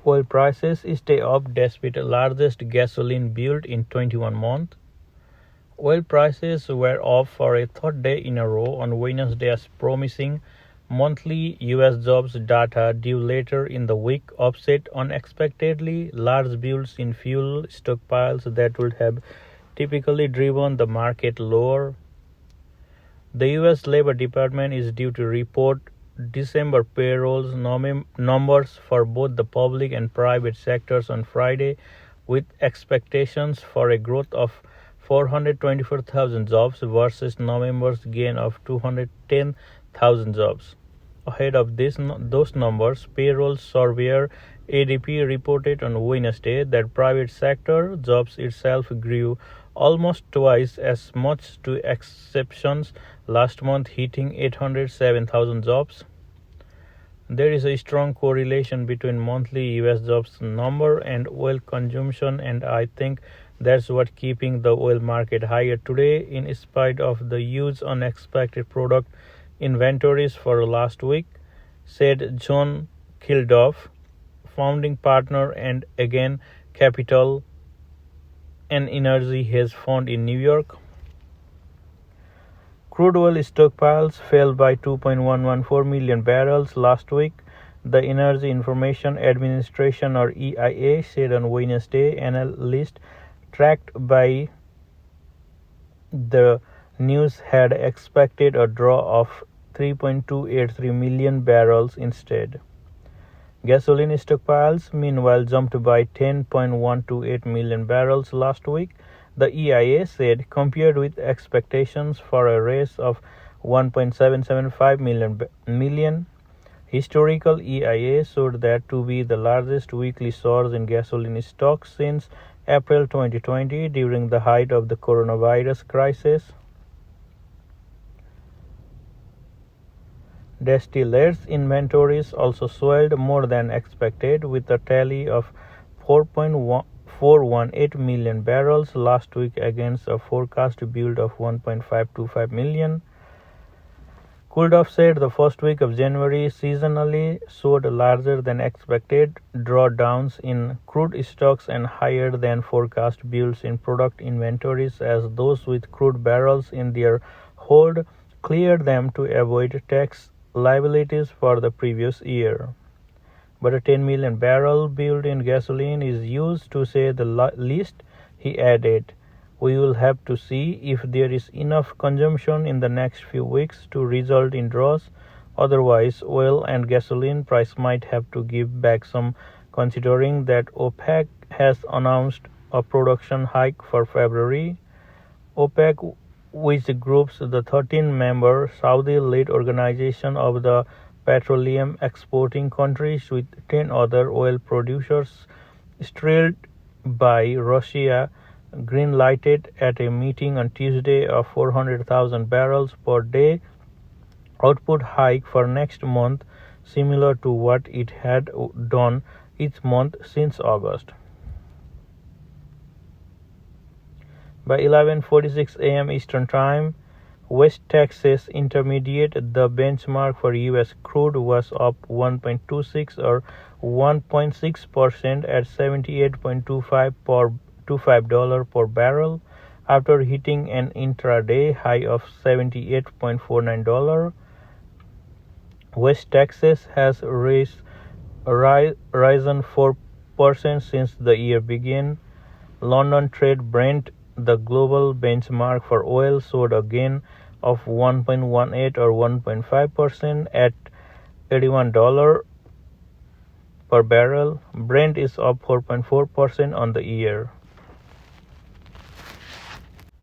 Oil prices stay up despite the largest gasoline build in 21 months. Oil prices were up for a third day in a row on Wednesday as promising monthly U.S. jobs data due later in the week offset unexpectedly large builds in fuel stockpiles that would have typically driven the market lower. The U.S. Labor Department is due to report December payrolls numbers for both the public and private sectors on Friday, with expectations for a growth of 424,000 jobs versus November's gain of 210,000 jobs. Ahead of those numbers, payroll surveyor ADP reported on Wednesday that private sector jobs itself grew almost twice as much to exceptions last month, hitting 807,000 jobs. There is a strong correlation between monthly US jobs number and oil consumption, and I think that's what keeping the oil market higher today in spite of the huge unexpected product inventories for last week, said John Kilduff, founding partner and Again Capital, an energy hedge fund in New York. Crude oil stockpiles fell by 2.114 million barrels last week, the Energy Information Administration or EIA said on Wednesday. Analysts tracked by the news had expected a draw of 3.283 million barrels instead. Gasoline stockpiles, meanwhile, jumped by 10.128 million barrels last week, the EIA said, compared with expectations for a raise of 1.775 million. Historical EIA showed that to be the largest weekly surge in gasoline stocks since April 2020 during the height of the coronavirus crisis. Distillates inventories also swelled more than expected, with a tally of 4.418 million barrels last week against a forecast build of 1.525 million. Kuldoff said the first week of January seasonally showed larger than expected drawdowns in crude stocks and higher than forecast builds in product inventories as those with crude barrels in their hold cleared them to avoid tax liabilities for the previous year. But a 10 million barrel build in gasoline is used to say the least, he added. We will have to see if there is enough consumption in the next few weeks to result in draws. Otherwise, oil and gasoline price might have to give back some, considering that OPEC has announced a production hike for February. OPEC, which groups the 13-member Saudi-led organization of the petroleum exporting countries with 10 other oil producers thrilled by Russia, green-lighted at a meeting on Tuesday a 400,000 barrels per day output hike for next month, similar to what it had done each month since August. By 11:46 a.m. Eastern Time, West Texas Intermediate, the benchmark for U.S. crude, was up 1.26 or 1.6% at $78.25 per barrel after hitting an intraday high of $78.49. West Texas has risen 4% since the year began. London Trade Brent, the global benchmark for oil, showed a gain of 1.18 or 1.5% at $81 per barrel. Brent is up 4.4% on the year.